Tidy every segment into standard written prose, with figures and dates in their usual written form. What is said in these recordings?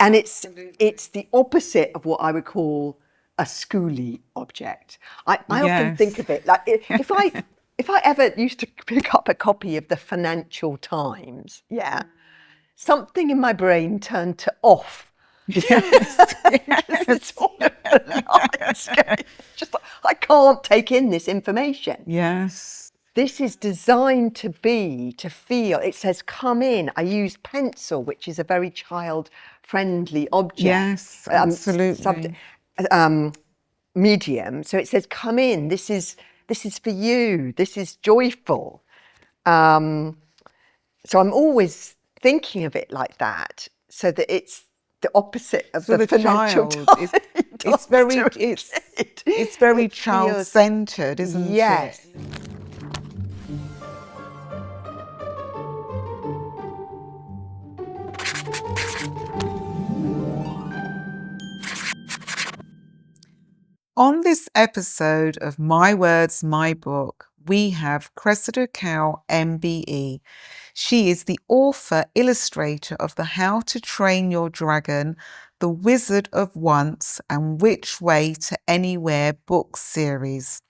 And it's the opposite of what I would call a schooly object. I often think of it like if I ever used to pick up a copy of the Financial Times, something in my brain turned to off. Yes. It's all of the lines going, just like, I can't take in this information. Yes. This is designed to feel. It says, come in. I use pencil, which is a very child-friendly object. Yes, absolutely. Medium. So it says, come in. This is for you. This is joyful. So I'm always thinking of it like that, so that it's the opposite of the Financial Times. It's very child-centered, isn't it? Yes. On this episode of My Words, My Book, we have Cressida Cowell MBE. She is the author-illustrator of the How to Train Your Dragon, The Wizard of Once, and Which Way to Anywhere book series.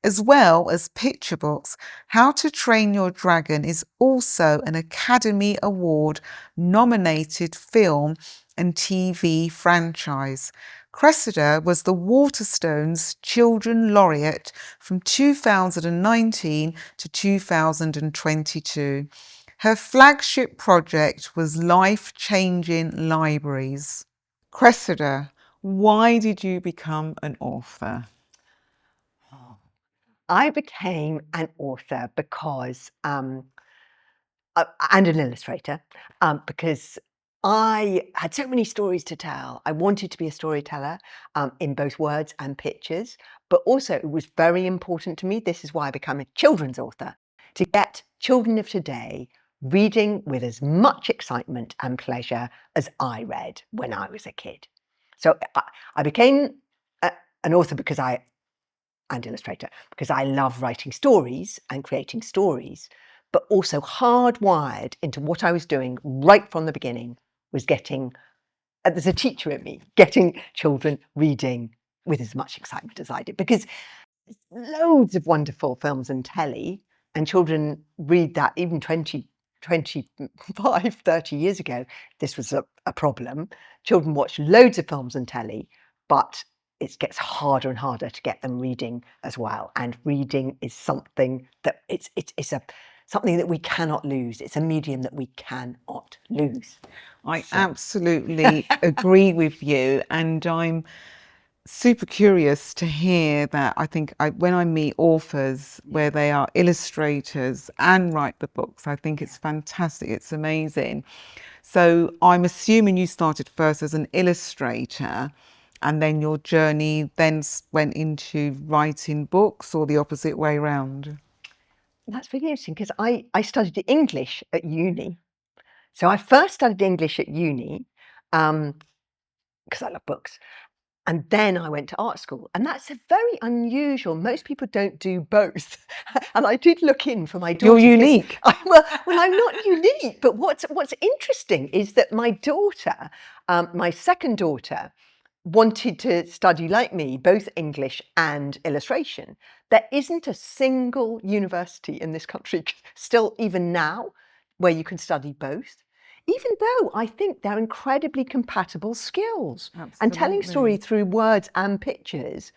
As well as picture books, How to Train Your Dragon is also an Academy Award nominated film and TV franchise. Cressida was the Waterstones Children Laureate from 2019 to 2022. Her flagship project was Life Changing Libraries. Cressida, why did you become an author? I became an author because, and an illustrator, because I had so many stories to tell. I wanted to be a storyteller in both words and pictures, but also it was very important to me. This is why I became a children's author, to get children of today reading with as much excitement and pleasure as I read when I was a kid. So I became an author and illustrator because I love writing stories and creating stories, but also hardwired into what I was doing right from the beginning was getting, there's a teacher in me, getting children reading with as much excitement as I did, because loads of wonderful films and telly, and children read that even 20, 25, 30 years ago, this was a problem. Children watch loads of films and telly, but it gets harder and harder to get them reading as well. And reading is something that it's something that we cannot lose. It's a medium that we cannot lose. I absolutely agree with you, and I'm super curious to hear that. I think when I meet authors where they are illustrators and write the books, I think it's fantastic. It's amazing. So I'm assuming you started first as an illustrator, and then your journey then went into writing books, or the opposite way around? That's really interesting, because I studied English at uni. So I first studied English at uni because I love books. And then I went to art school. And that's a very unusual. Most people don't do both. And I did look in for my daughter. You're unique. Well, I'm not unique. But what's interesting is that my daughter, my second daughter, wanted to study like me, both English and illustration. There isn't a single university in this country, still even now, where you can study both, even though I think they're incredibly compatible skills. Absolutely. And telling story through words and pictures,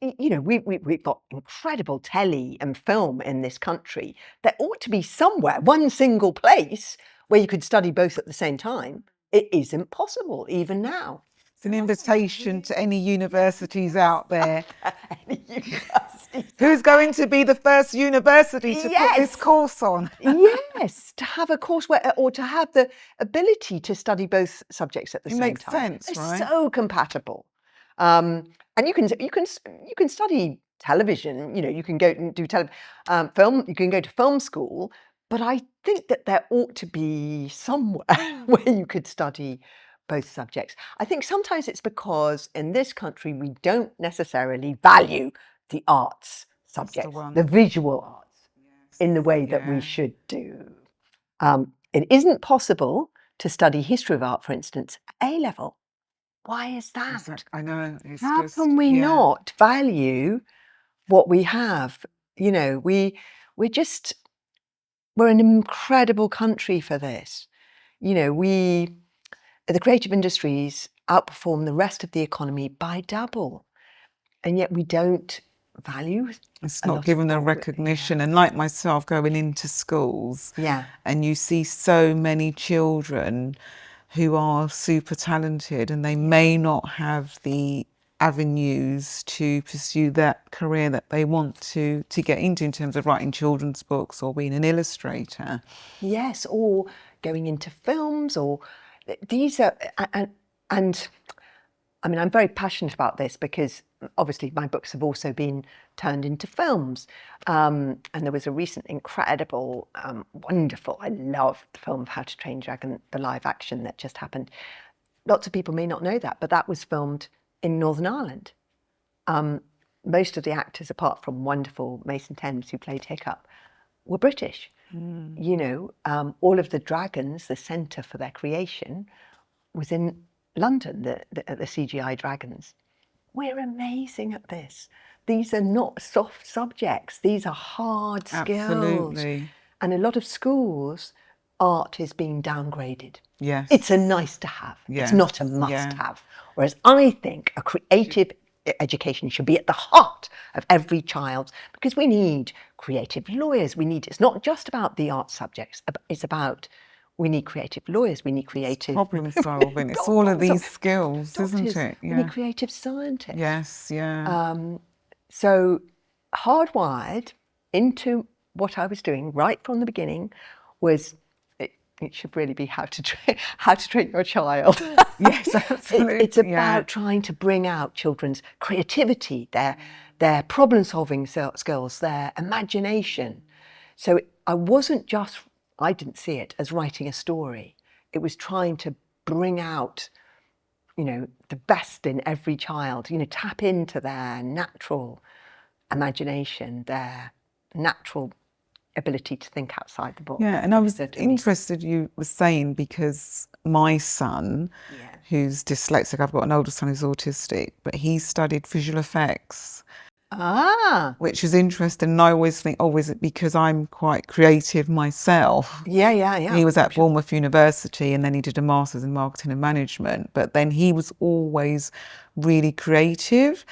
you know, we've got incredible telly and film in this country. There ought to be somewhere, one single place, where you could study both at the same time. It isn't possible, even now. It's an invitation to any universities out there. Any universities. Who's going to be the first university to put this course on? Yes, to have a course or to have the ability to study both subjects at the same time. It makes sense, right? It's so compatible. And you can study television. You know, you can go and do film. You can go to film school. But I think that there ought to be somewhere where you could study both subjects. I think sometimes it's because in this country we don't necessarily value the arts subjects, the visual arts, in the way that we should do. It isn't possible to study history of art, for instance, at A level. Why is that? Exactly. I know. It's How just, can we yeah. not value what we have? You know, we're an incredible country for this. You know, the creative industries outperform the rest of the economy by double, and yet we don't value It's a not lot given of the what recognition. And like myself, going into schools, yeah. and you see so many children who are super talented and they may not have the avenues to pursue that career that they want to get into in terms of writing children's books or being an illustrator. Yes, or going into films, or these are, and I mean, I'm very passionate about this because obviously my books have also been turned into films. And there was a recent incredible, wonderful, I love the film of How to Train Your Dragon, the live action that just happened. Lots of people may not know that, but that was filmed in Northern Ireland. Most of the actors, apart from wonderful Mason Thames, who played Hiccup, were British. You know, all of the dragons, the centre for their creation, was in London, the CGI dragons. We're amazing at this. These are not soft subjects. These are hard skills. Absolutely. And a lot of schools, art is being downgraded. Yes. It's a nice to have. It's Yeah. not a must Yeah. have. Whereas I think a creative education should be at the heart of every child, because we need creative lawyers. It's not just about the art subjects. It's about, we need creative lawyers. We need creative Problem solving. It's all of these skills, doctors, isn't it? we need creative scientists. Yes, yeah. So hardwired into what I was doing right from the beginning was, it should really be how to train your child. Yes, absolutely. It's about trying to bring out children's creativity, their problem-solving skills, their imagination. So I didn't see it as writing a story. It was trying to bring out, you know, the best in every child, you know, tap into their natural imagination, their natural ability to think outside the box. Yeah, and I was interested, you were saying, because my son, who's dyslexic, I've got an older son who's autistic, but he studied visual effects. Which is interesting. And I always think, oh, is it because I'm quite creative myself? Yeah. He was at Bournemouth University and then he did a master's in marketing and management. But then he was always really creative.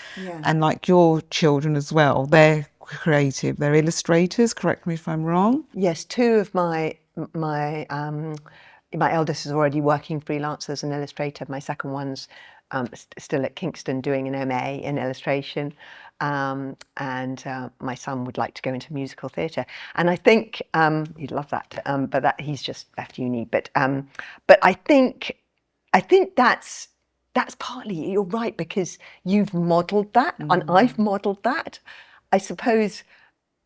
And like your children as well, they're creative. They're illustrators, correct me if I'm wrong. Yes, two of my eldest is already working freelance as an illustrator. My second one's still at Kingston doing an MA in illustration. And my son would like to go into musical theatre. And I think he'd love that, but that he's just left uni. But I think that's partly, you're right, because you've modelled that and I've modelled that. I suppose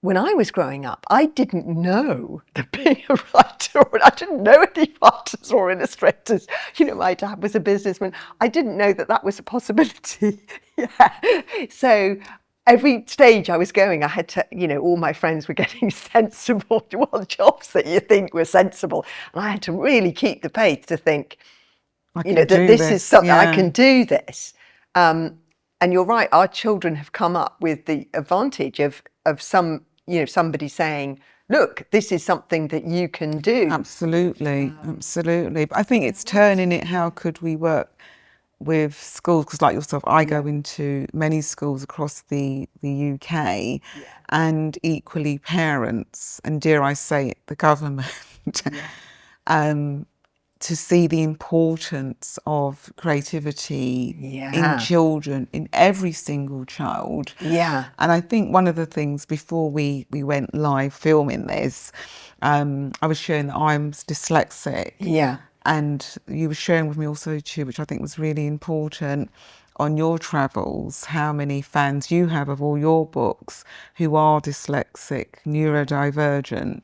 when I was growing up, I didn't know that being a writer, I didn't know any writers or illustrators. You know, my dad was a businessman. I didn't know that was a possibility. So every stage I was going, I had to, you know, all my friends were getting sensible, jobs that you think were sensible. And I had to really keep the pace to think, you know, that this is something, I can do this. And you're right, our children have come up with the advantage of somebody saying, look, this is something that you can do. Absolutely. But I think it's turning it, how could we work with schools? Because like yourself, I go into many schools across the UK, and equally parents, and dare I say it, the government, to see the importance of creativity in children, in every single child. And I think one of the things, before we went live filming this, I was sharing that I'm dyslexic. And you were sharing with me also too, which I think was really important, on your travels, how many fans you have of all your books who are dyslexic, neurodivergent.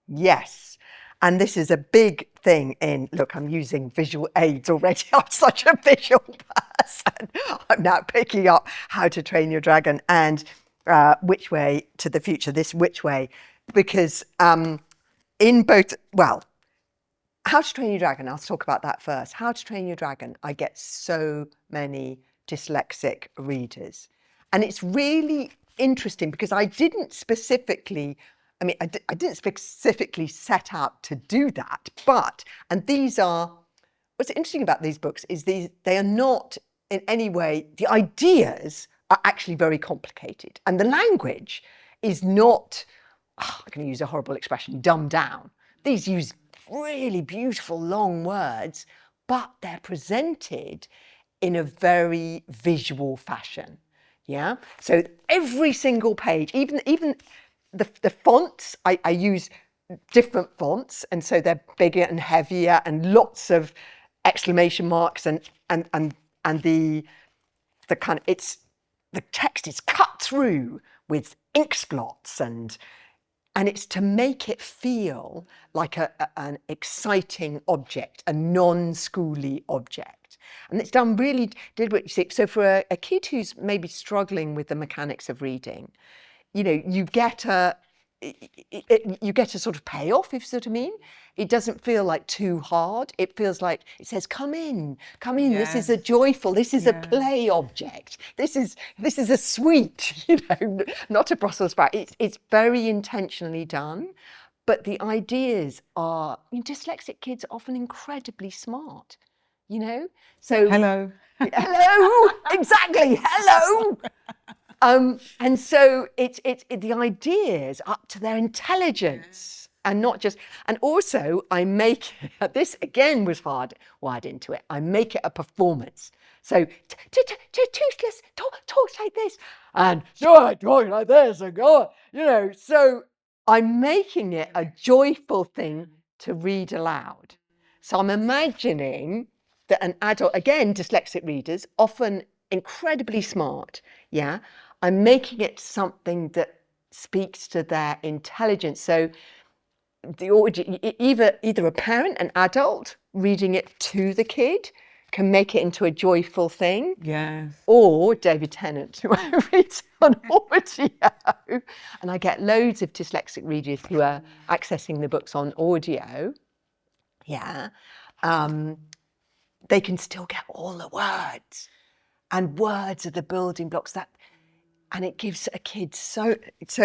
Yes. And this is a big thing look, I'm using visual aids already. I'm such a visual person. I'm now picking up How to Train Your Dragon and Which Way to the Future, this Which Way, because in both, well, How to Train Your Dragon, I'll talk about that first. How to Train Your Dragon, I get so many dyslexic readers. And it's really interesting because I didn't specifically set out to do that, and these are, what's interesting about these books is they are not in any way, the ideas are actually very complicated and the language is not, I'm going to use a horrible expression, dumbed down. These use really beautiful long words, but they're presented in a very visual fashion. Yeah. So every single page, even the fonts, I use different fonts, and so they're bigger and heavier and lots of exclamation marks and the kind of, the text is cut through with ink splots and it's to make it feel like an exciting object, a non-schooly object. And it's done really deliberately. So for a kid who's maybe struggling with the mechanics of reading, you get a sort of payoff, if you see what I mean. It doesn't feel like too hard. It feels like it says, come in, Yes. this is a joyful, this is a play object. This is a sweet, not a Brussels sprout. It's very intentionally done. But the ideas are, dyslexic kids are often incredibly smart, So Hello. hello, exactly, hello. And so it's the ideas up to their intelligence and not just, and also I make, this again was wired into it, I make it a performance. So toothless, talk like this, and so I talk like this, and go, so I'm making it a joyful thing to read aloud. So I'm imagining that an adult, again, dyslexic readers, often incredibly smart, yeah, I'm making it something that speaks to their intelligence. So the audience, either a parent, an adult, reading it to the kid can make it into a joyful thing. Yes. Or David Tennant, who I read on audio. And I get loads of dyslexic readers who are accessing the books on audio. Yeah. They can still get all the words. And words are the building blocks and it gives a kid so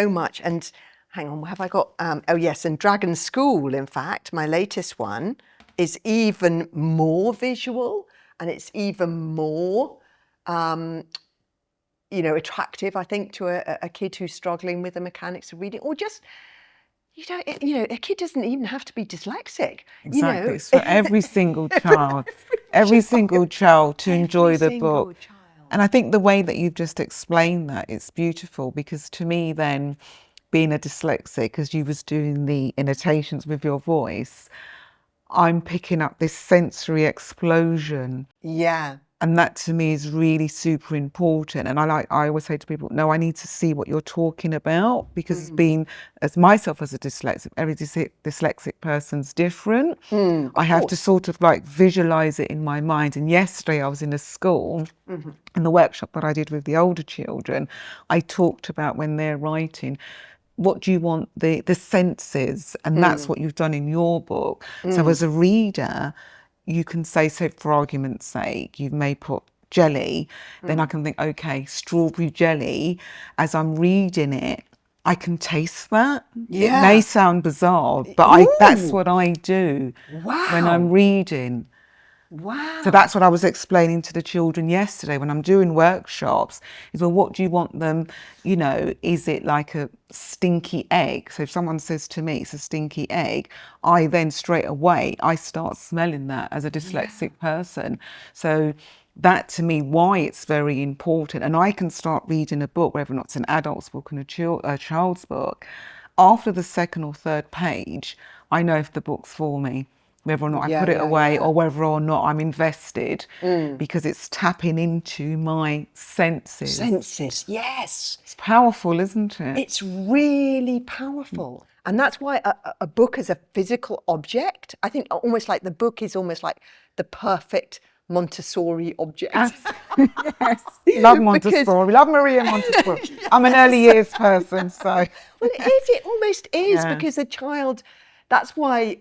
much. And hang on, have I got, oh yes, and Dragon School, in fact, my latest one, is even more visual and it's even more, attractive, I think, to a kid who's struggling with the mechanics of reading, or just, a kid doesn't even have to be dyslexic. Exactly. It's for every single child, every single child to enjoy the book. And I think the way that you've just explained that, it's beautiful, because to me then, being a dyslexic, as you was doing the annotations with your voice, I'm picking up this sensory explosion. Yeah. And that to me is really super important. And I always say to people, no, I need to see what you're talking about, because as myself as a dyslexic, every dyslexic person's different. I have to sort of like visualize it in my mind. And yesterday I was in a school, in the workshop that I did with the older children, I talked about when they're writing, what do you want the senses? And that's what you've done in your book. So as a reader, you can say, so for argument's sake, you may put jelly, then I can think, okay, strawberry jelly. As I'm reading it, I can taste that. Yeah. It may sound bizarre, but that's what I do when I'm reading. Wow. So that's what I was explaining to the children yesterday when I'm doing workshops, is, well, what do you want them, is it like a stinky egg? So if someone says to me it's a stinky egg, I then straight away, I start smelling that as a dyslexic person. So that to me, why it's very important. And I can start reading a book, whether or not it's an adult's book and a child's book. After the second or third page, I know if the book's for me, whether or not I put it away or whether or not I'm invested, because it's tapping into my senses. Senses, yes. It's powerful, isn't it? It's really powerful. And that's why a book as a physical object, I think almost like the book is almost like the perfect Montessori object. Yes, love Montessori, love Maria Montessori. Yes. I'm an early years person, so. Well, it almost is, because the child, that's why,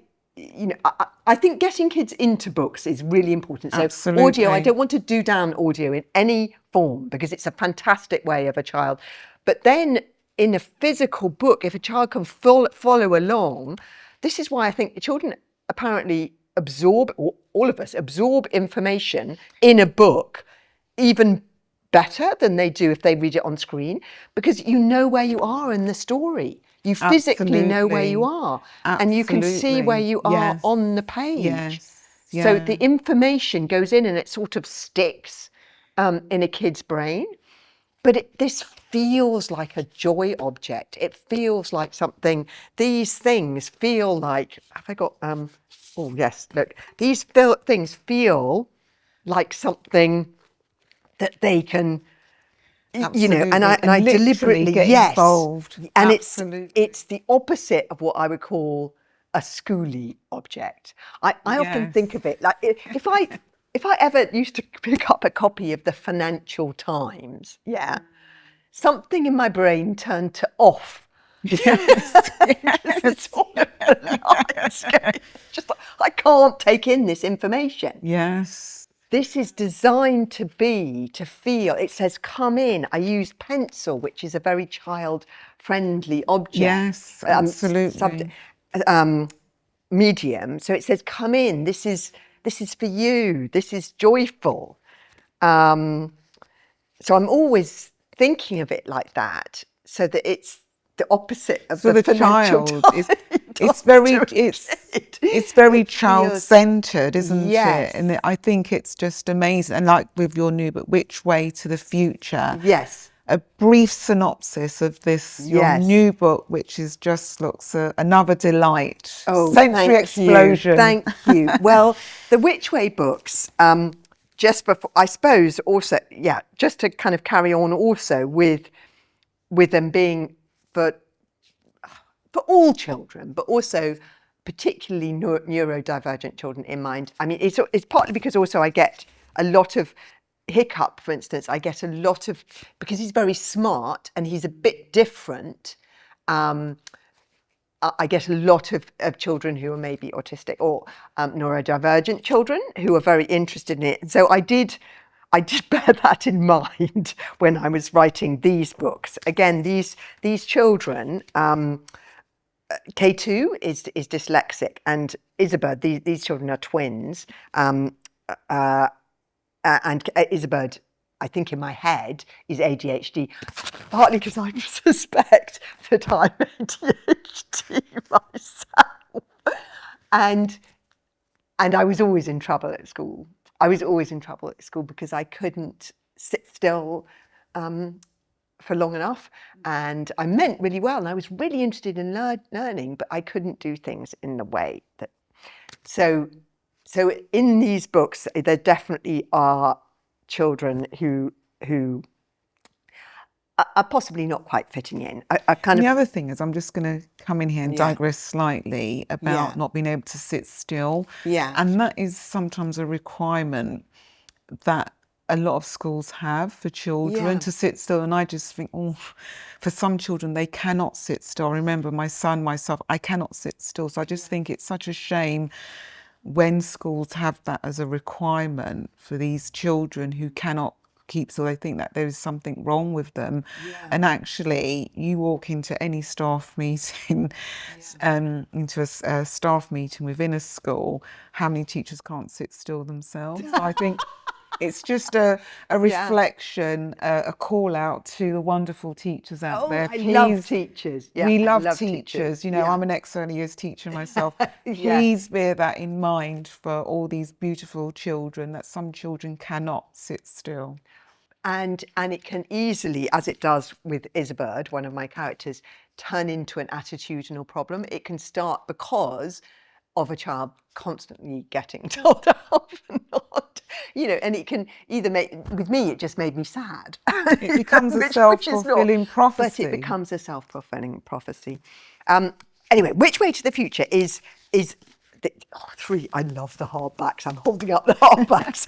I think getting kids into books is really important. So Absolutely. audio, I don't want to do down audio in any form because it's a fantastic way of a child. But then in a physical book, if a child can follow along, this is why I think children apparently absorb, or all of us absorb information in a book even better than they do if they read it on screen, because you know where you are in the story. You physically know where you are, and you can see where you are on the page. Yes. So the information goes in and it sort of sticks in a kid's brain. But this feels like a joy object. It feels like something. These things feel like. Have I got? Oh yes. Look, these things feel like something that they can. Absolutely. And I deliberately get involved. And Absolutely. it's the opposite of what I would call a schooly object. I often think of it like if I ever used to pick up a copy of the Financial Times, something in my brain turned to off. Yes. It's all of the lights going, just like, I can't take in this information. Yes. This is designed to feel. It says, come in. I used pencil, which is a very child-friendly object. Yes, absolutely. Medium. So it says, come in. This is for you. This is joyful. So I'm always thinking of it like that, so that it's the opposite of the Financial Times. It's very child-centered, isn't Yes. it? And I think it's just amazing. And like with your new book, Which Way to the Future? Yes. A brief synopsis of this, your new book, which is just looks another delight. Oh, sensory explosion. Thank you. Well, the Which Way books, just before, I suppose, also, just to kind of carry on also with them being for all children, but also particularly neurodivergent children in mind. I mean, it's partly because also I get a lot of Hiccup, for instance, I get a lot of, because he's very smart and he's a bit different, I get a lot of children who are maybe autistic or neurodivergent children who are very interested in it. So I did bear that in mind when I was writing these books. Again, these children, K2 is dyslexic, and Isabel, these children are twins. And Isabel, I think in my head, is ADHD, partly because I suspect that I'm ADHD myself. And I was always in trouble at school. Because I couldn't sit still for long enough, and I meant really well, and I was really interested in learning, but I couldn't do things in the way that. So in these books, there definitely are children who are possibly not quite fitting in. The other thing is, I'm just going to come in here and digress slightly about not being able to sit still. And that is sometimes a requirement that a lot of schools have for children to sit still. And I just think, for some children, they cannot sit still. I remember my son, myself, I cannot sit still. So I just think it's such a shame when schools have that as a requirement for these children who cannot keep still. They think that there is something wrong with them. And actually, you walk into any staff meeting, into a staff meeting within a school, how many teachers can't sit still themselves? So I think it's just a reflection, a call out to the wonderful teachers out there. Please, I love teachers. We love teachers. You know, I'm an ex-early years teacher myself. Please bear that in mind for all these beautiful children, that some children cannot sit still. And it can easily, as it does with Isabel, one of my characters, turn into an attitudinal problem. It can start because of a child constantly getting told off and not, and it can either with me, it just made me sad. It becomes a self-fulfilling prophecy. But it becomes a self-fulfilling prophecy. Anyway, Which Way to the Future is three. I love the hardbacks. I'm holding up the hardbacks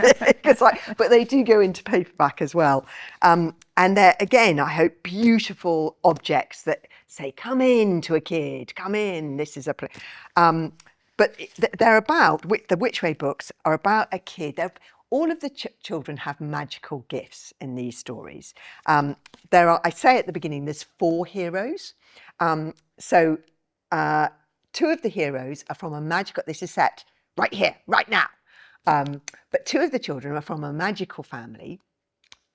but they do go into paperback as well. And they're, again, I hope, beautiful objects that say, come in to a kid, come in, this is a place. but they're about, the Which Way books are about a kid. All of the children have magical gifts in these stories. I say at the beginning, there's 4 heroes. So 2 of the heroes are from a magical, this is set right here, right now. But 2 of the children are from a magical family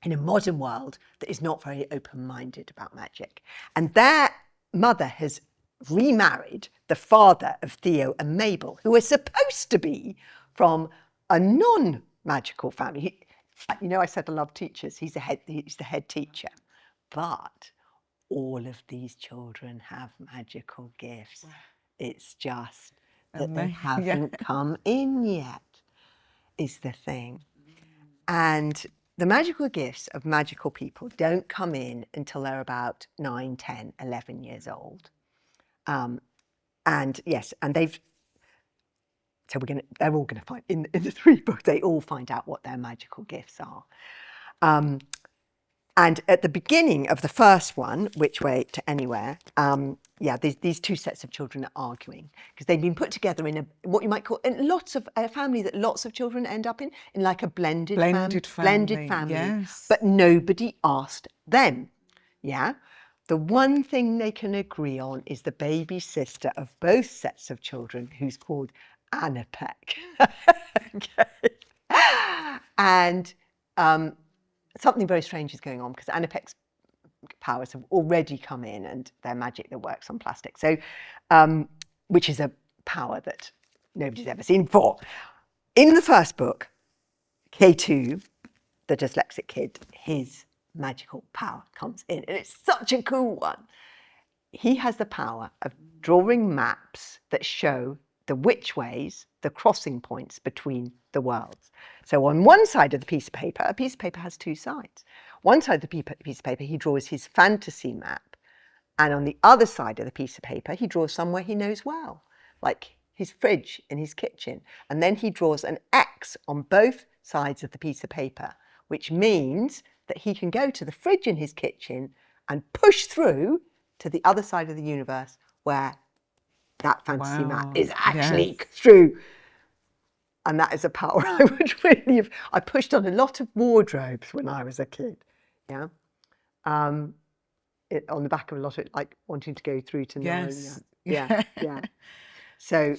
in a modern world that is not very open-minded about magic. And their mother has remarried the father of Theo and Mabel, who are supposed to be from a non-magical family. I said I love teachers. He's the head teacher. But all of these children have magical gifts. It's just that they haven't come in yet, is the thing. And the magical gifts of magical people don't come in until they're about 9, 10, 11 years old. And yes, and they're all gonna find, in the 3 books, they all find out what their magical gifts are. And at the beginning of the first one, Which Way to Anywhere, these 2 sets of children are arguing because they've been put together in what you might call a family that lots of children end up in like a blended family. Yes. But nobody asked them. Yeah. The one thing they can agree on is the baby sister of both sets of children, who's called Anna Peck. Okay. And something very strange is going on because Anna Peck's powers have already come in, and they're magic that works on plastic. So, which is a power that nobody's ever seen before. In the first book, K2, the dyslexic kid, his magical power comes in, and it's such a cool one. He has the power of drawing maps that show the which ways, the crossing points between the worlds. So on one side of the piece of paper, a piece of paper has 2 sides. One side of the piece of paper, he draws his fantasy map. And on the other side of the piece of paper, he draws somewhere he knows well, like his fridge in his kitchen. And then he draws an X on both sides of the piece of paper, which means that he can go to the fridge in his kitchen and push through to the other side of the universe where that fantasy map is actually true. And that is a power I would really have. I pushed on a lot of wardrobes when I was a kid. Yeah. On the back of a lot of, like, wanting to go through to Yes. Yeah. So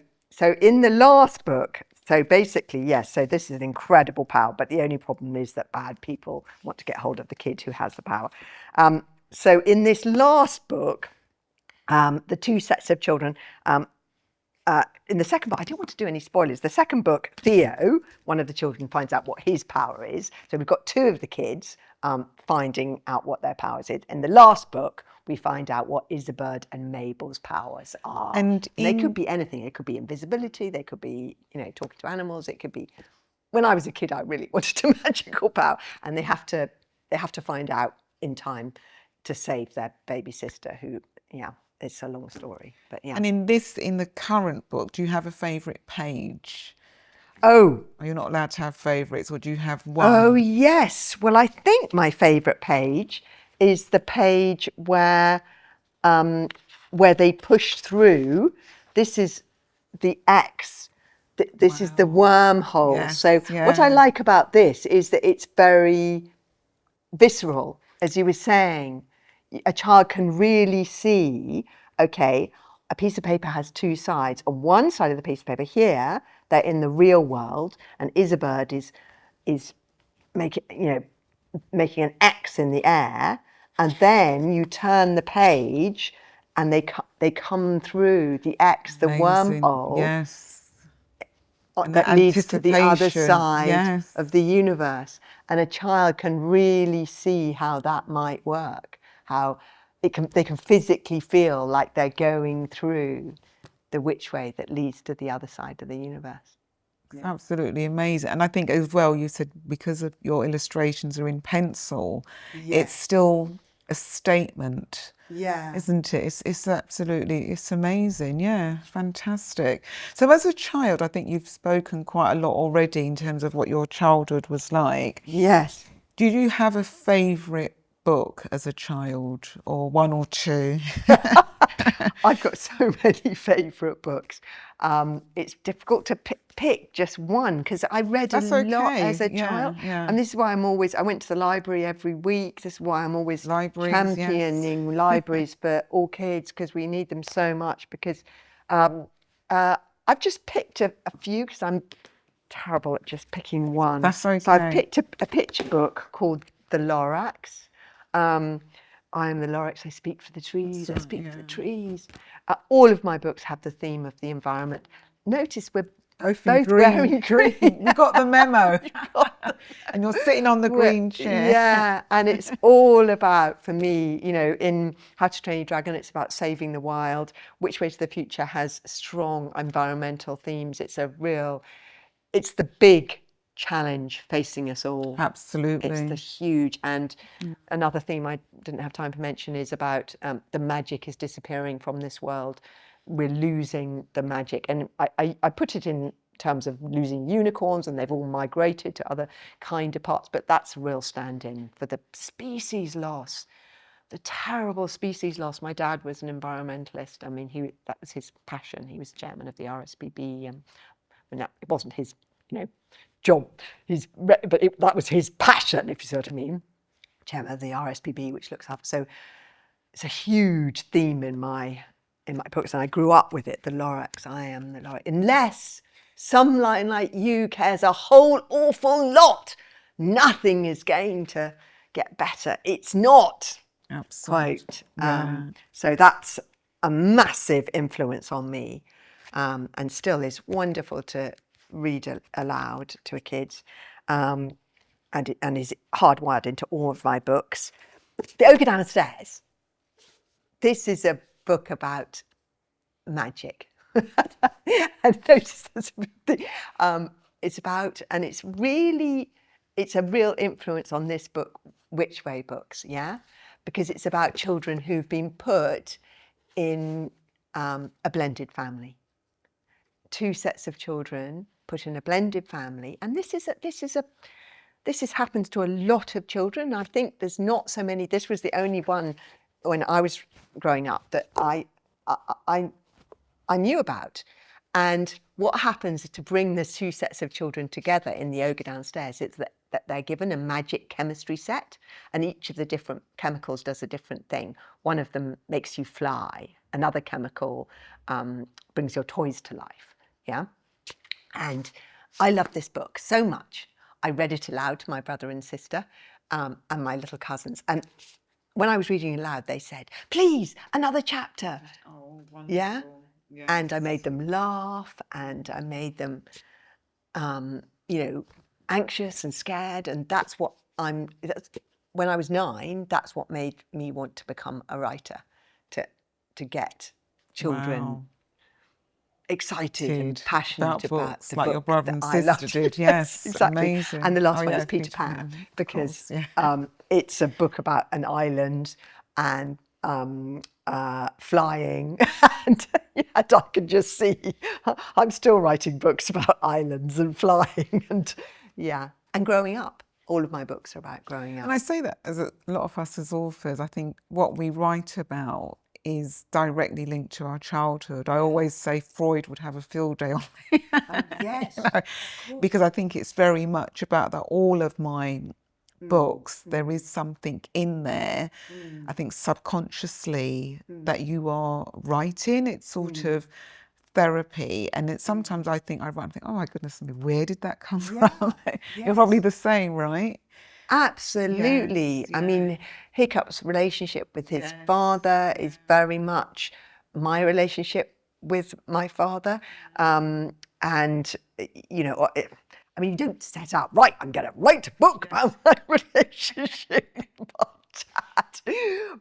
in the last book, so basically, yes, so this is an incredible power, but the only problem is that bad people want to get hold of the kid who has the power. So in this last book, the 2 sets of children, in the second book, I don't want to do any spoilers. The second book, Theo, one of the children, finds out what his power is. So we've got 2 of the kids finding out what their powers is. In the last book, we find out what Isabird and Mabel's powers are. And they could be anything. It could be invisibility. They could be, talking to animals. It could be. When I was a kid, I really wanted a magical power, and they have to find out in time to save their baby sister, who, it's a long story, but yeah. And in the current book, do you have a favourite page? Oh. Are you not allowed to have favourites, or do you have one? Oh, yes. Well, I think my favourite page is the page where they push through. This is the X. This is the wormhole. Yes, so what I like about this is that it's very visceral, as you were saying. A child can really see, okay, a piece of paper has 2 sides. On one side of the piece of paper here, they're in the real world, and Isabird is making an X in the air, and then you turn the page, and they come through the X, the wormhole. Yes. That leads to the other side of the universe, and a child can really see how that might work. How they can physically feel like they're going through the which way that leads to the other side of the universe. Yeah. Absolutely amazing. And I think as well, you said because of your illustrations are in pencil, it's still a statement, isn't it? It's absolutely, it's amazing. Yeah, fantastic. So as a child, I think you've spoken quite a lot already in terms of what your childhood was like. Yes. Do you have a favourite book as a child, or one or two? I've got so many favourite books. It's difficult to pick just one because I read That's a lot okay. as a child. And this is why I went to the library every week. This is why I'm always Libraries, yes. championing libraries for all kids, because we need them so much. Because I've just picked a few because I'm terrible at just picking one. That's okay. So I've picked a picture book called The Lorax. I am the Laureate, I speak for the trees, I speak for the trees. All of my books have the theme of the environment. Notice we're both wearing green. You got the memo. And you're sitting on the green chair. Yeah, and it's all about, for me, you know, in How to Train Your Dragon, it's about saving the wild. Which Way to the Future has strong environmental themes. It's the big challenge facing us all. Absolutely. It's the huge, and another theme I didn't have time to mention is about the magic is disappearing from this world. We're losing the magic, and I put it in terms of losing unicorns, and they've all migrated to other kinder parts, but that's a real stand-in for the species loss, the terrible species loss. My dad was an environmentalist. I mean, that was his passion. He was chairman of the RSPB, and it wasn't his, you know, job, that was his passion, if you see what I mean. Chairman of the RSPB, which looks after. So it's a huge theme in my books, and I grew up with it. The Lorax, I am the Laureate. Unless some line like you cares a whole awful lot, nothing is going to get better. It's not. Absolutely. Quote. So that's a massive influence on me, and still is wonderful to read aloud to a kid, and is hardwired into all of my books. The Ogre Downstairs. This is a book about magic. And notice it's about, and it's a real influence on this book, Which Way books, yeah, because it's about children who've been put in a blended family. Two sets of children put in a blended family, and this happens to a lot of children. I think there's not so many. This was the only one when I was growing up that I knew about. And what happens to bring the two sets of children together in the Ogre Downstairs is that they're given a magic chemistry set, and each of the different chemicals does a different thing. One of them makes you fly. Another chemical brings your toys to life. Yeah. And I love this book so much. I read it aloud to my brother and sister and my little cousins. And when I was reading aloud, they said, please, another chapter. Oh, wonderful. Yeah. Yes. And I made them laugh, and I made them, anxious and scared. And when I was 9, that's what made me want to become a writer, to get children excited and passionate about the like book your brother and that I sister loved. did. Yes, exactly. amazing. And the last one yeah, is Peter Pan, because yeah. it's a book about an island and flying, and I can just see I'm still writing books about islands and flying, and growing up. All of my books are about growing up. And I say that as a lot of us as authors, I think what we write about is directly linked to our childhood. I always say Freud would have a field day on me. Yes. Because I think it's very much about that. All of my books, there is something in there, I think subconsciously, that you are writing. It's sort of therapy, and sometimes I write and think, oh my goodness me, where did that come from? You're probably the same, right? Absolutely. Yes, I mean, Hiccup's relationship with his father is very much my relationship with my father. And, you don't set out, right, I'm going to write a book about my relationship with my dad.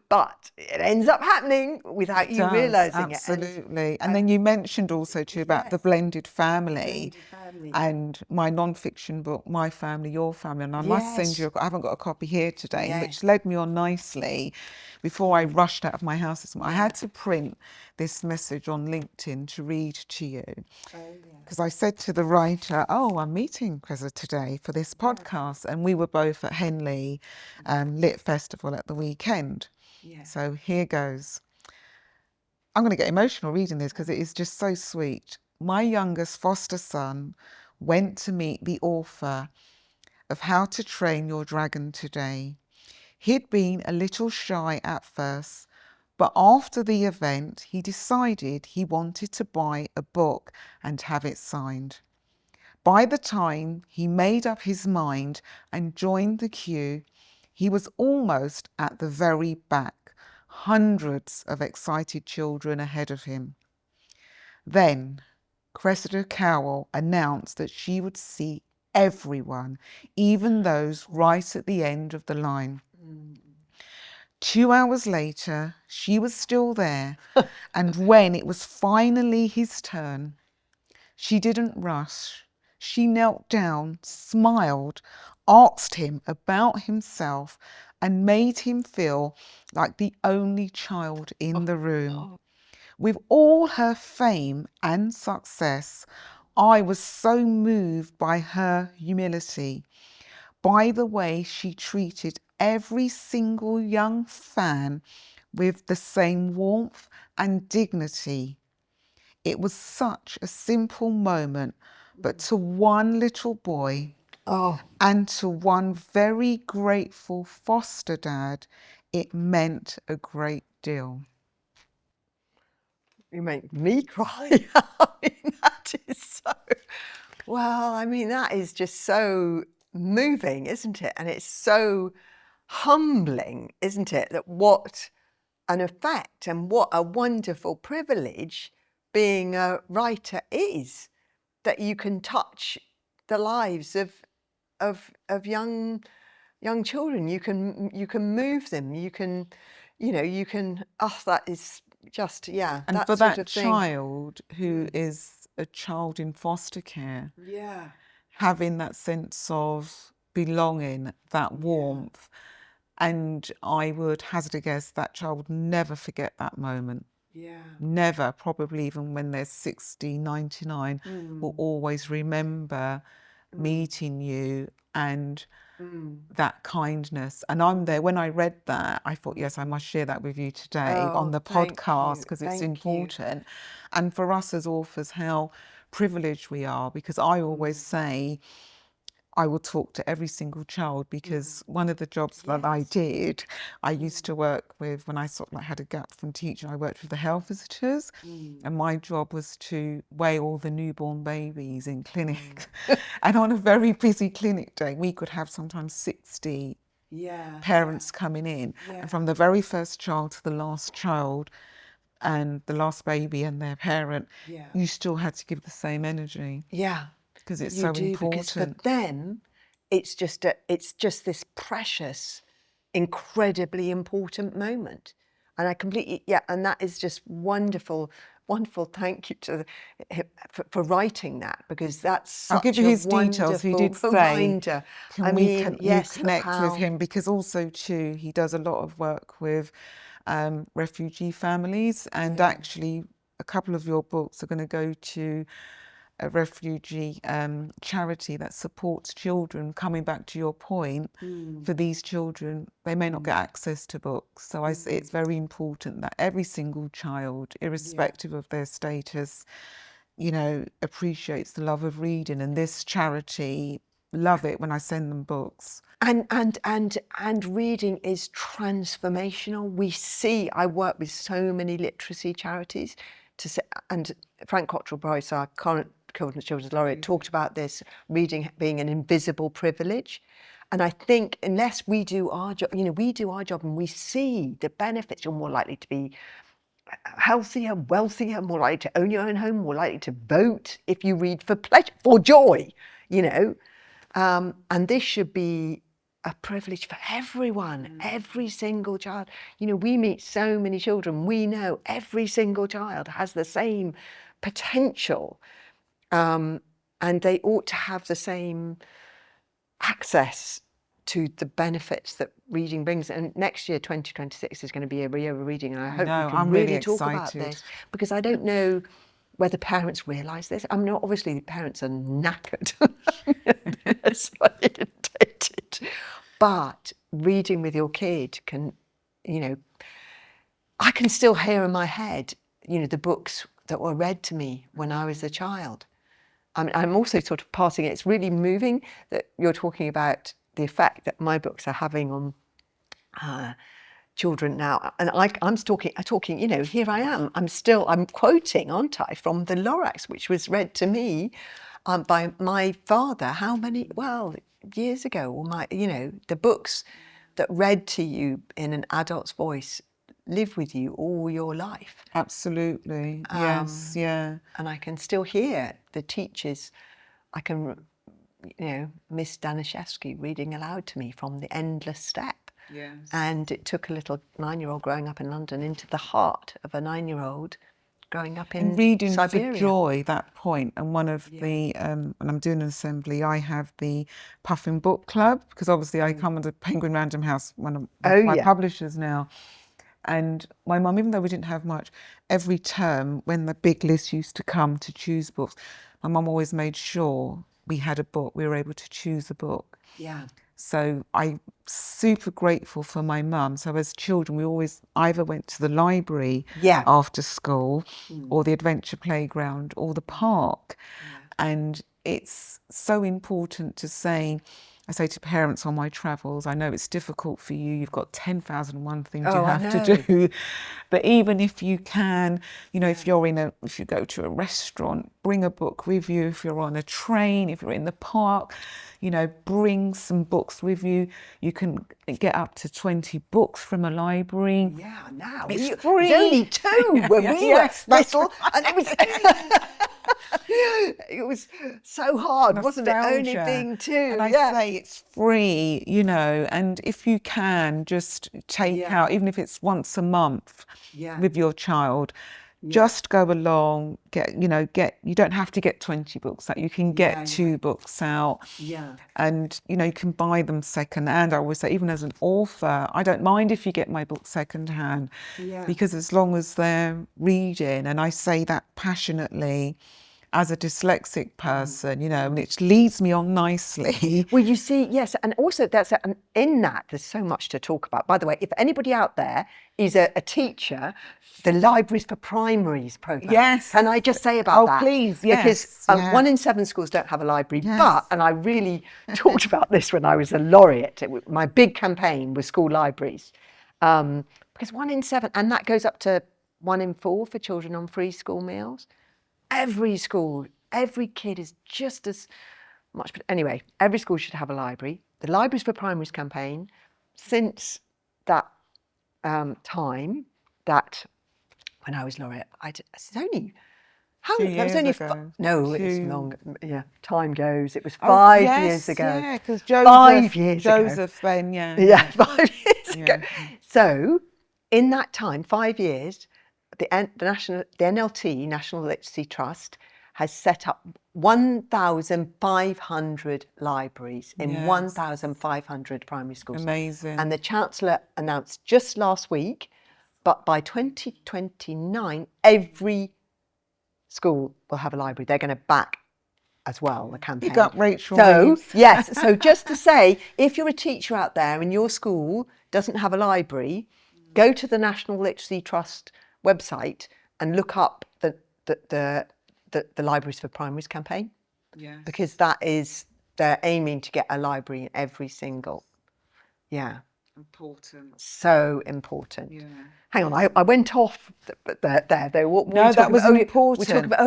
But it ends up happening without you realising it. Absolutely. And then you mentioned also too about the blended family. and my non-fiction book, My Family, Your Family. And I must send you, I haven't got a copy here today, which led me on nicely before I rushed out of my house this morning. I had to print this message on LinkedIn to read to you. Because I said to the writer, oh, I'm meeting Cressida today for this podcast. And we were both at Henley Lit Festival at the weekend. So here goes. I'm going to get emotional reading this because it is just so sweet. My youngest foster son went to meet the author of How to Train Your Dragon today. He'd been a little shy at first, but after the event, he decided he wanted to buy a book and have it signed. By the time he made up his mind and joined the queue, he was almost at the very back, hundreds of excited children ahead of him. Then Cressida Cowell announced that she would see everyone, even those right at the end of the line. 2 hours later, she was still there, and when it was finally his turn, she didn't rush. She knelt down, smiled, asked him about himself, and made him feel like the only child in the room. With all her fame and success, I was so moved by her humility, by the way she treated every single young fan with the same warmth and dignity. It was such a simple moment, but to one little boy and to one very grateful foster dad, it meant a great deal. You make me cry. I mean, that is so, well, I mean, that is just so moving, isn't it? And it's so humbling, isn't it? That what an effect and what a wonderful privilege being a writer is, that you can touch the lives of young children. You can move them. You can, oh, that is just, And that for sort that of thing. child who is a child in foster care, having that sense of belonging, that warmth, and I would hazard a guess that child would never forget that moment. Never, probably even when they're 60, 99, will always remember meeting you and that kindness. And I'm there. When I read that, I thought, yes, I must share that with you today on the podcast because it's important. And for us as authors, how privileged we are, because I always say, I will talk to every single child, because one of the jobs that I did, I used to work with, when I sort of like had a gap from teaching, I worked with the health visitors, and my job was to weigh all the newborn babies in clinic. And on a very busy clinic day, we could have sometimes 60 parents coming in. And from the very first child to the last child and the last baby and their parent, you still had to give the same energy. Because it's so important. Because for them, it's just this precious, incredibly important moment. And I completely, and that is just wonderful, wonderful. Thank you to for writing that, because that's such I'll give you his details. He did say, reminder. can you connect with him? Because also too, he does a lot of work with refugee families, and actually a couple of your books are going to go to a refugee charity that supports children. Coming back to your point, for these children, they may not get access to books. So it's very important that every single child, irrespective of their status, appreciates the love of reading. And this charity love it when I send them books. And reading is transformational. I work with so many literacy charities and Frank Cottrell Boyce, our current Children's Laureate, talked about this, reading being an invisible privilege. And I think unless we do our job, we do our job and we see the benefits, you're more likely to be healthier, wealthier, more likely to own your own home, more likely to vote if you read for pleasure, for joy, and this should be a privilege for everyone, every single child. We meet so many children. We know every single child has the same potential and they ought to have the same access to the benefits that reading brings. And next year, 2026, is going to be a year of reading, and I hope we can I'm really really talk about excited. this, because I don't know whether parents realise this. I mean, obviously parents are knackered. That's irritated. But reading with your kid can, you know, I can still hear in my head, you know, the books that were read to me when I was a child. I'm also sort of passing it. It's really moving that you're talking about the effect that my books are having on children now. And I'm talking, you know, here I am. I'm quoting, aren't I, from the Lorax, which was read to me by my father, years ago. Or you know, the books that read to you in an adult's voice live with you all your life. Absolutely. Yes. Yeah. And I can still hear the teachers. I can, you know, Miss Danishevsky reading aloud to me from The Endless Step. Yes. And it took a little 9-year-old growing up in London into the heart of a 9-year-old growing up in And reading Siberia. for joy, that point. And one of the, when I'm doing an assembly, I have the Puffin Book Club, because obviously I come under Penguin Random House, one of my publishers now. And my mum, even though we didn't have much, every term when the big list used to come to choose books, my mum always made sure we had a book, we were able to choose a book. Yeah. So I'm super grateful for my mum. So as children, we always either went to the library after school or the adventure playground or the park. And it's so important to say, I say to parents on my travels, I know it's difficult for you, you've got 10,001 things you have to do, but even if you can, you know, if you go to a restaurant, bring a book with you. If you're on a train, if you're in the park, you know, bring some books with you. You can get up to 20 books from a library. Yeah, now it's free. There's only 2 when we were little, and it was it was so hard, wasn't it? Only being 2. And I say it's free, you know, and if you can just take out, even if it's once a month with your child, just go along, you don't have to get 20 books out. You can get 2 books out. And, you know, you can buy them second hand. I always say, even as an author, I don't mind if you get my book second hand, because as long as they're reading, and I say that passionately, as a dyslexic person, you know, which leads me on nicely. Well, you see, yes, and also in that, there's so much to talk about. By the way, if anybody out there is a teacher, the Libraries for Primaries programme. Yes. Can I just say about that? Oh, please, yes. Because 1 in 7 schools don't have a library, and I really talked about this when I was a laureate. My big campaign was school libraries. Because 1 in 7, and that goes up to 1 in 4 for children on free school meals. Every school, every kid is just as much. But anyway, every school should have a library. The Libraries for Primaries campaign, since that time, that when I was laureate, it's only, how long? That was only it's long. Yeah, time goes. It was 5 years ago. Yeah, because 5 years ago. Joseph then, 5 years ago. So in that time, 5 years, the NLT, National Literacy Trust, has set up 1,500 libraries in 1,500 primary schools. Amazing. And the Chancellor announced just last week, but by 2029, every school will have a library. They're going to back as well the campaign. Big up Rachel. So, yes, so just to say, if you're a teacher out there and your school doesn't have a library, go to the National Literacy Trust website and look up the Libraries for Primaries campaign, because they're aiming to get a library in every single, important, so important. Hang on, I went off there. No, that was important. We're talking about,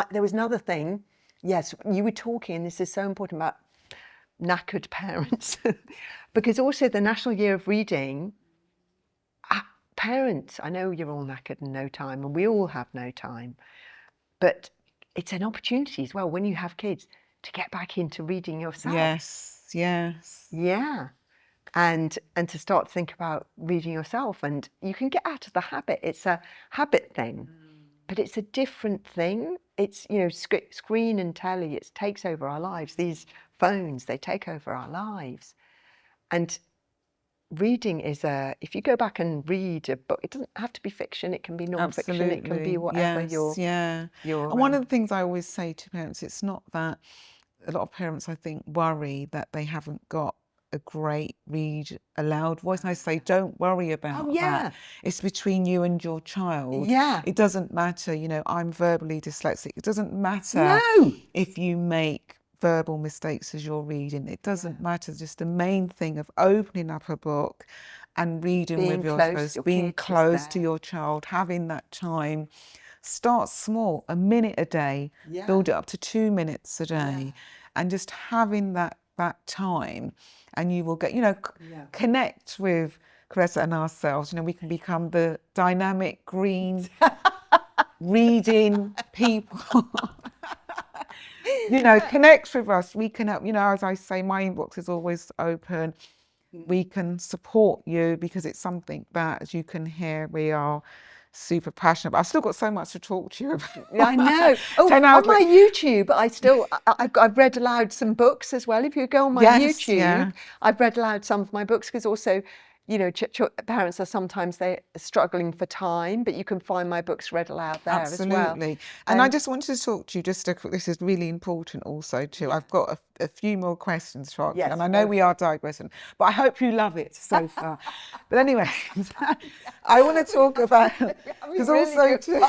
there was another thing. Yes, you were talking, and this is so important, about knackered parents, because also the National Year of Reading. Parents, I know you're all knackered and no time, and we all have no time, but it's an opportunity as well when you have kids to get back into reading yourself. Yes. Yeah, and to start to think about reading yourself, and you can get out of the habit. It's a habit thing. but it's a different thing. It's, you know, screen and telly, it takes over our lives. These phones, they take over our lives. And reading is if you go back and read a book, it doesn't have to be fiction, it can be non-fiction, it can be whatever yes, your And one of the things I always say to parents, it's not that a lot of parents, I think, worry that they haven't got a great read aloud voice. And I say, don't worry about that. It's between you and your child. It doesn't matter, you know, I'm verbally dyslexic. It doesn't matter if you make verbal mistakes as you're reading. It doesn't matter. Just the main thing of opening up a book and reading with your child, being close to your child, having that time. Start small, a minute a day, build it up to 2 minutes a day, and just having that time, and you will get, you know, connect with Cressida and ourselves. You know, we can become the dynamic green reading people. You know, connect with us. We can help, you know, as I say, my inbox is always open. We can support you because it's something that, as you can hear, we are super passionate about. I've still got so much to talk to you about. I know. Oh, on my YouTube, I've read aloud some books as well. If you go on my YouTube, I've read aloud some of my books, because also, you know, parents are sometimes they're struggling for time, but you can find my books read aloud there as well. Absolutely. And I just wanted to talk to you this is really important also too. I've got a few more questions to ask you, and I know we are digressing, but I hope you love it so far. But anyway, I want to talk about, because also too,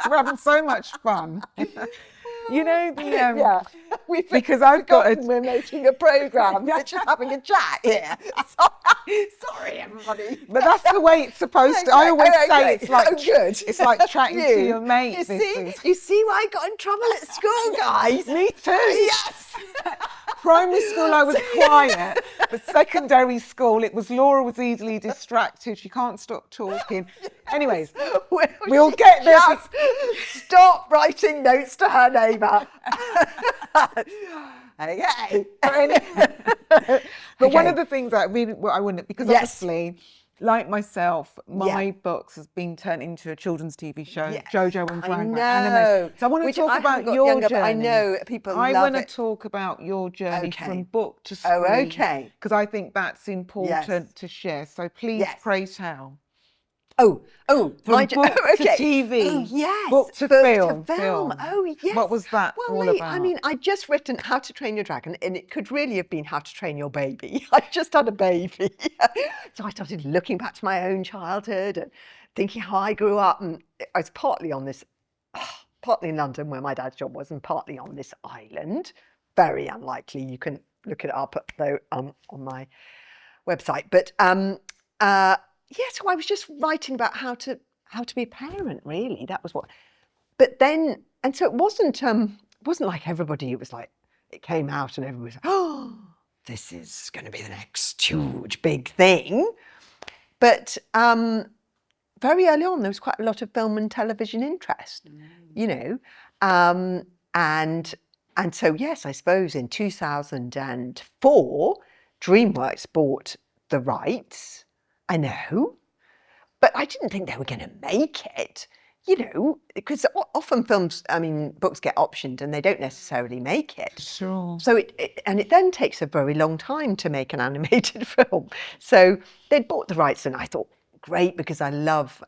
we're having so much fun. You know, because I've got we're making a programme, we're just having a chat here. Sorry, everybody. But that's the way it's supposed to. I always say it's like it's like chatting to your mate. You see why I got in trouble at school, guys? Me too. Yes. Primary school I was quiet, but secondary school it was Laura was easily distracted. She can't stop talking. Anyways, we'll get there. Stop writing notes to her neighbour. Okay. But one of the things that I wouldn't, because obviously, like myself, my books has been turned into a children's TV show, Jojo and Dragman anime. So I want to talk about your journey. I know people love it. I want to talk about your journey from book to screen. Because I think that's important to share. So please, pray tell. From book to TV, book to film. Oh, yes. What was that all about? I mean, I'd just written How to Train Your Dragon, and it could really have been How to Train Your Baby. I just had a baby. So I started looking back to my own childhood and thinking how I grew up. And I was partly in London where my dad's job was, and partly on this island. Very unlikely. You can look it up though on my website. But so I was just writing about how to be a parent, really. That was what. But then, and so it wasn't like everybody. It was like it came out and everybody was like, oh, this is going to be the next huge big thing. But very early on, there was quite a lot of film and television interest, you know, and so yes, I suppose in 2004, DreamWorks bought the rights. I know, but I didn't think they were going to make it, you know, because often books get optioned and they don't necessarily make it. Sure. So it then takes a very long time to make an animated film. So they'd bought the rights, and I thought, great, because I love,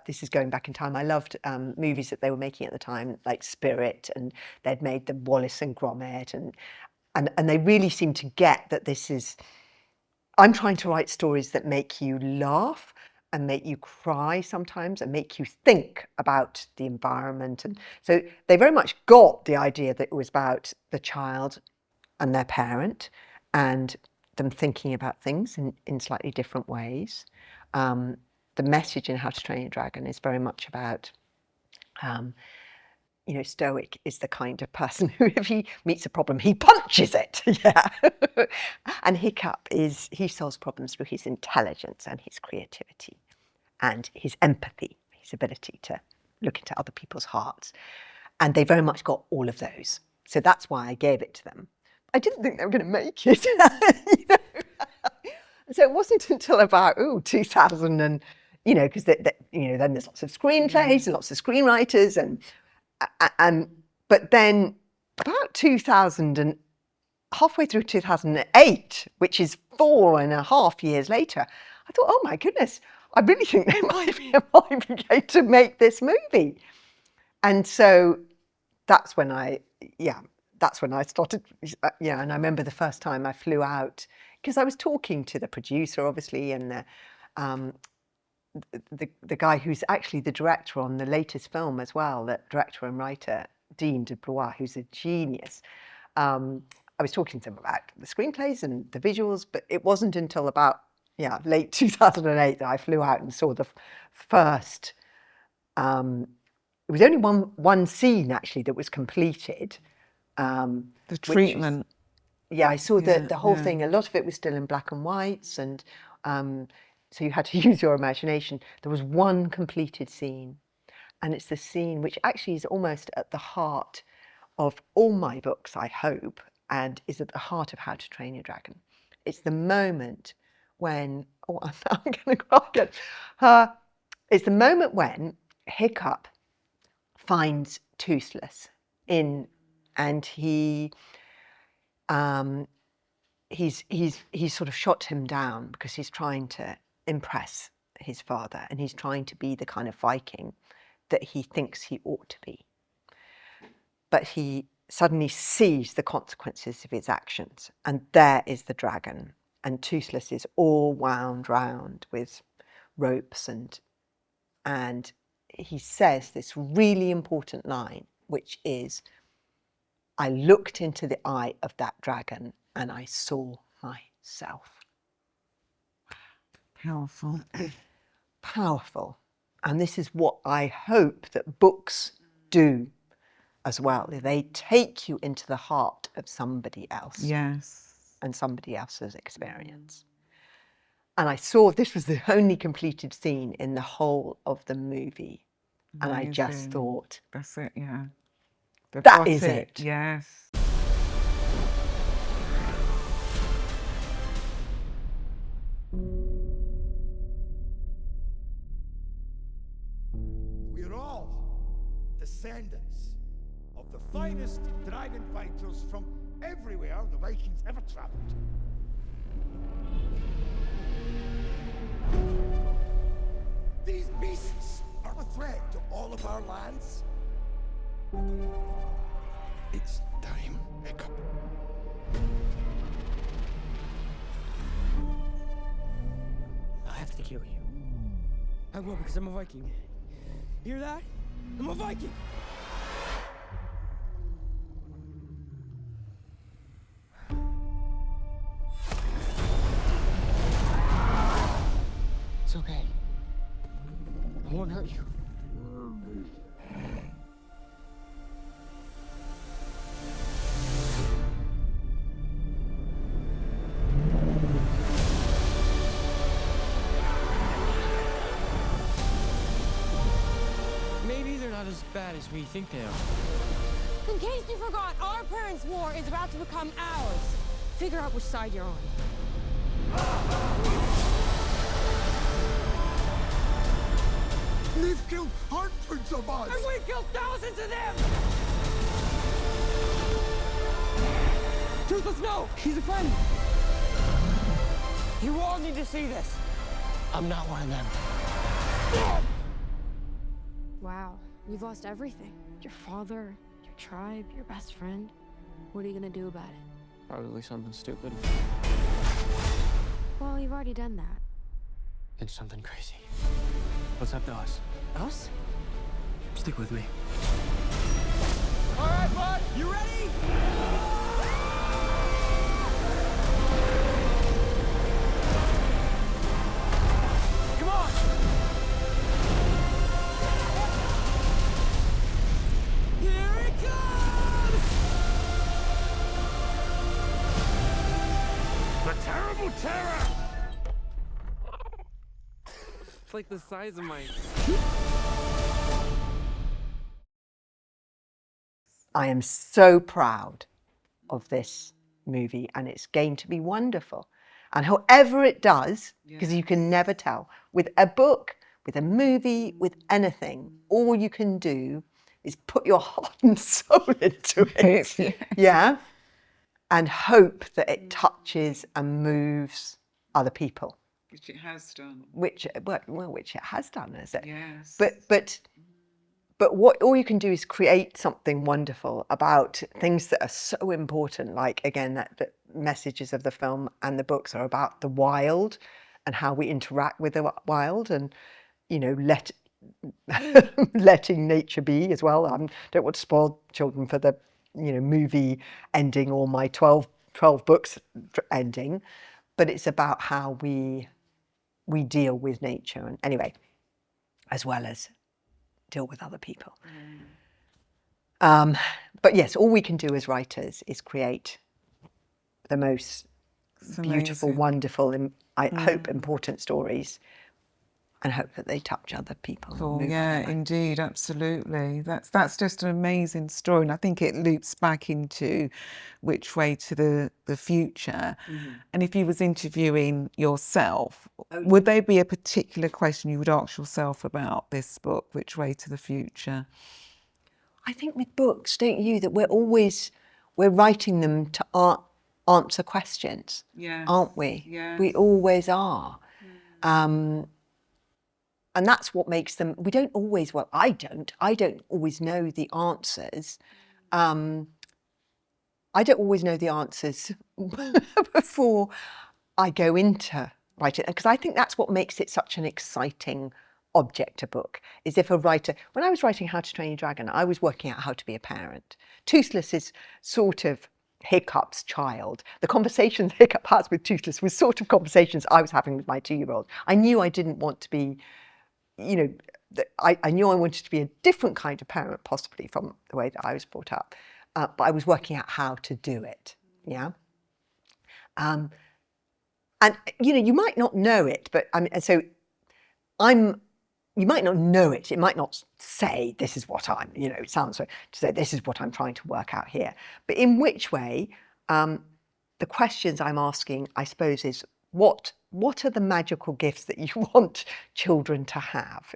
this is going back in time, I loved movies that they were making at the time, like Spirit, and they'd made the Wallace and Gromit, and they really seemed to get that this is, I'm trying to write stories that make you laugh and make you cry sometimes and make you think about the environment. And so they very much got the idea that it was about the child and their parent and them thinking about things in slightly different ways. The message in How to Train Your Dragon is very much about you know, Stoic is the kind of person who, if he meets a problem, he punches it. And Hiccup he solves problems through his intelligence and his creativity and his empathy, his ability to look into other people's hearts. And they very much got all of those. So that's why I gave it to them. I didn't think they were going to make it. You know? So it wasn't until about 2000 and you know, because you know, then there's lots of screenplays and lots of screenwriters, and but then about 2000 and halfway through 2008, which is 4.5 years later, I thought, oh my goodness, I really think they might be going to make this movie. And so that's when I started. Yeah, and I remember the first time I flew out, because I was talking to the producer, obviously, and the guy who's actually the director on the latest film as well, that director and writer, Dean de Blois, who's a genius. I was talking to him about the screenplays and the visuals, but it wasn't until about late 2008 that I flew out and saw the first. It was only one scene actually that was completed. The treatment. I saw the whole thing. A lot of it was still in black and whites, and so you had to use your imagination. There was one completed scene, and it's the scene which actually is almost at the heart of all my books, I hope, and is at the heart of How to Train Your Dragon. It's the moment when, I'm going to cry again. It's the moment when Hiccup finds Toothless and he's sort of shot him down because he's trying to impress his father, and he's trying to be the kind of Viking that he thinks he ought to be. But he suddenly sees the consequences of his actions, and there is the dragon, and Toothless is all wound round with ropes, and he says this really important line, which is, I looked into the eye of that dragon and I saw myself. Powerful. Powerful. And this is what I hope that books do as well. They take you into the heart of somebody else. Yes. And somebody else's experience. And I saw this was the only completed scene in the whole of the movie. And I just thought, that's it, yeah. That is it. Yes. We're all descendants of the finest dragon fighters from everywhere the Vikings ever traveled. These beasts are a threat to all of our lands. It's time, Hiccup. I have to kill you. I will, because I'm a Viking. Hear that? I'm a Viking! It's okay. I won't hurt you. Maybe they're not as bad as we think they are. In case you forgot, our parents' war is about to become ours. Figure out which side you're on. They've killed hundreds of us! And we've killed thousands of them! Toothless, no! He's a friend! You all need to see this. I'm not one of them. Wow, you've lost everything. Your father, your tribe, your best friend. What are you gonna do about it? Probably something stupid. Well, you've already done that. It's something crazy. What's up to us? Us? Stick with me. All right, bud, you ready? Come on! Here it comes! The terrible terror! It's like the size of my... I am so proud of this movie, and it's going to be wonderful. And however it does, because you can never tell, with a book, with a movie, with anything. All you can do is put your heart and soul into it. Yeah. Yeah. And hope that it touches and moves other people. Which it has done. Which it has done, is it? Yes. But what all you can do is create something wonderful about things that are so important. Like, again, that the messages of the film and the books are about the wild and how we interact with the wild, and letting nature be as well. I don't want to spoil children for the movie ending or my 12 books ending, but it's about how we deal with nature, and anyway, as well as deal with other people. But yes, all we can do as writers is create the most beautiful, amazing. wonderful, and I hope important stories, and hope that they touch other people. Oh, move yeah, them. indeed, absolutely. That's just an amazing story, and I think it loops back into Which Way to the Future. And if you was interviewing yourself, would there be a particular question you would ask yourself about this book, Which Way to the Future? I think with books, don't you, that we're writing them to answer questions, aren't we? Yes. We always are. And that's what makes them, we don't always, well, I don't always know the answers. I don't always know the answers before I go into writing, because I think that's what makes it such an exciting object, a book, is if a writer, when I was writing How to Train Your Dragon, I was working out how to be a parent. Toothless is sort of Hiccup's child. The conversations Hiccup has with Toothless was sort of conversations I was having with my 2-year-old. I knew I didn't want to be, I knew I wanted to be a different kind of parent, possibly from the way that I was brought up, but I was working out how to do it. Yeah. And you might not know it, but you might not know it. It might not say this is what I'm. It sounds to say this is what I'm trying to work out here. But in which way? The questions I'm asking, I suppose, is what are the magical gifts that you want children to have?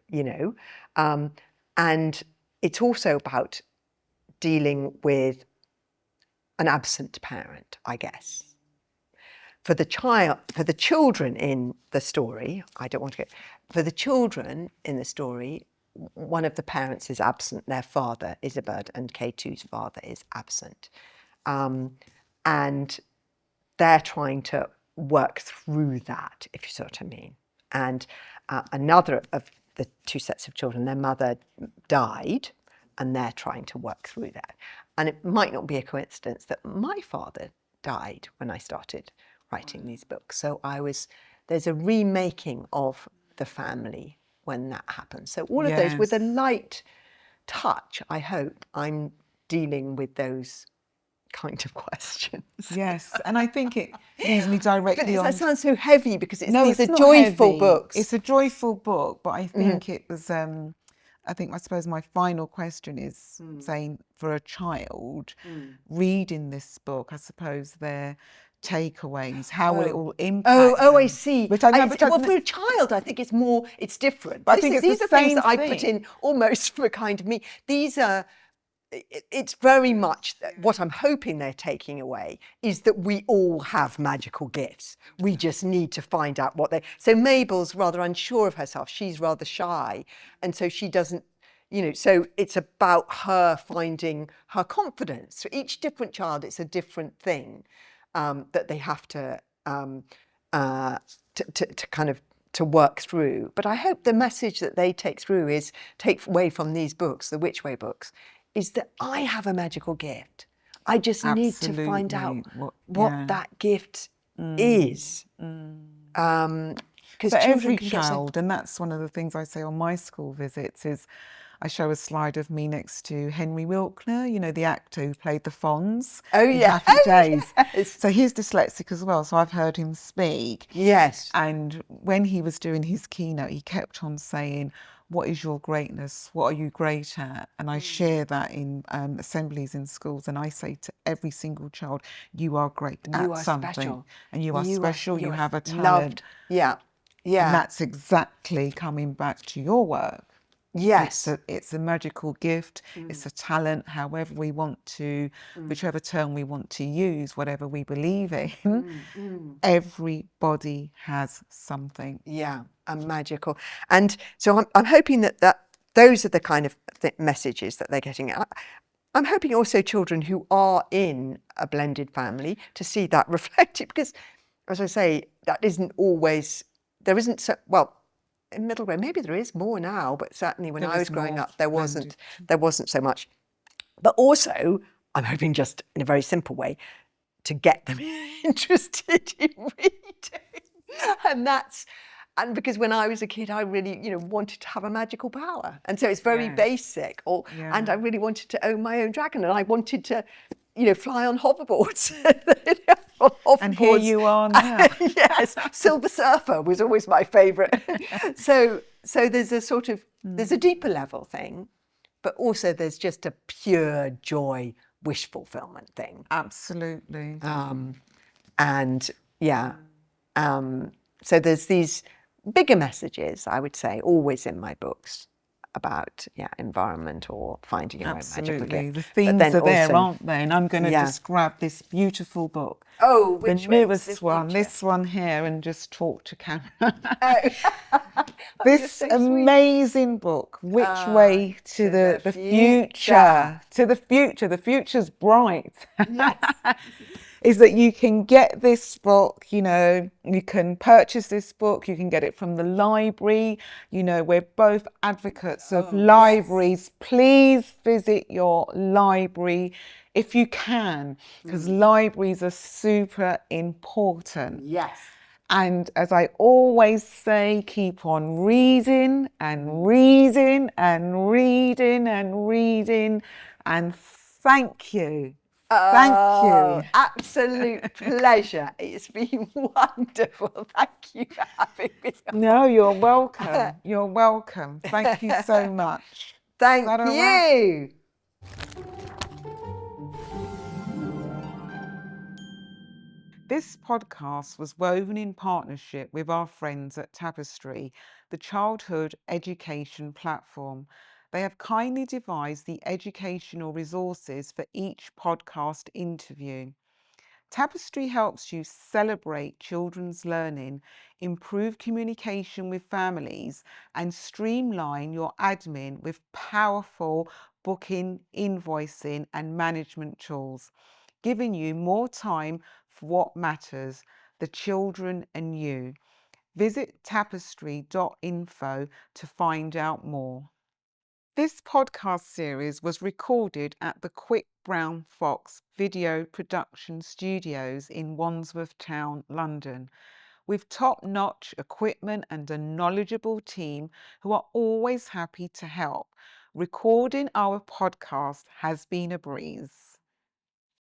And it's also about dealing with an absent parent, I guess. For the children in the story, for the children in the story, one of the parents is absent. Their father, Isabird, and K2's father is absent. And they're trying to work through that, if you see what I mean. And another of the 2 sets of children, their mother died, and they're trying to work through that. And it might not be a coincidence that my father died when I started writing these books. So there's a remaking of the family when that happens. So all of those, with a light touch, I hope I'm dealing with those kind of questions. Yes, and I think it leads me directly on. That sounds so heavy because these are not joyful heavy. books. It's a joyful book, but I think it was. I suppose my final question is saying, for a child reading this book, I suppose their takeaways, how will it all impact them? I see. Which I know, well, for a child, I think it's different. But I think these the are things same that I put thing. in almost for kind of me. These are. It's very much what I'm hoping they're taking away is that we all have magical gifts. We just need to find out what they. So Mabel's rather unsure of herself. She's rather shy, and so she doesn't. So it's about her finding her confidence. For each different child, it's a different thing that they have to kind of to work through. But I hope the message that they take away from these books, the Which Way books, is that I have a magical gift. I just need to find out what that gift is. Because for every child, and that's one of the things I say on my school visits, is I show a slide of me next to Henry Wilkner, the actor who played the Fonz in Happy Days. Yes. So he's dyslexic as well, so I've heard him speak. Yes. And when he was doing his keynote, he kept on saying, what is your greatness? What are you great at? And I share that in assemblies in schools, and I say to every single child, you are great at something. Special. And you are special, you have a talent. Loved. Yeah. Yeah. And that's exactly coming back to your work. Yes. It's a magical gift. It's a talent, however we want to, whichever term we want to use, whatever we believe in. Everybody has something. Yeah, and magical. And so I'm hoping that those are the kind of messages that they're getting. I'm hoping also children who are in a blended family to see that reflected, because, as I say, that isn't always, there isn't so, well, in middle grade, maybe there is more now, but certainly when There I is was growing more up, there blended. wasn't so much. But also, I'm hoping just in a very simple way to get them interested in reading. And because when I was a kid, I really, wanted to have a magical power. And so it's very Yes. basic. And I really wanted to own my own dragon. And I wanted to, fly on hoverboards. And here you are now. Yes, Silver Surfer was always my favourite. So there's a sort of, there's a deeper level thing, but also there's just a pure joy, wish fulfillment thing. Absolutely. And yeah, so there's these bigger messages, I would say, always in my books about environment or finding your own magical Absolutely. gift. The But themes then are there, also- aren't they? And I'm going to just grab this beautiful book. Oh, which the one's newest the one, future? this one here, and just talk to camera. Oh. This You're so sweet. amazing book, Which Way to the Future. To the future. The future's bright. Yes. Is that you can get this book, you can purchase this book, you can get it from the library. We're both advocates of libraries. Yes. Please visit your library if you can, because libraries are super important. Yes. And as I always say, keep on reading and reading and reading and reading. And thank you. Thank you. Absolute pleasure. It's been wonderful. Thank you for having me. No, you're welcome. You're welcome. Thank you so much. Thank Is that all you. This podcast was woven in partnership with our friends at Tapestry, the childhood education platform. They have kindly devised the educational resources for each podcast interview. Tapestry helps you celebrate children's learning, improve communication with families, and streamline your admin with powerful booking, invoicing, and management tools, giving you more time for what matters, the children and you. Visit tapestry.info to find out more. This podcast series was recorded at the Quick Brown Fox Video Production Studios in Wandsworth Town, London, with top-notch equipment and a knowledgeable team who are always happy to help. Recording our podcast has been a breeze.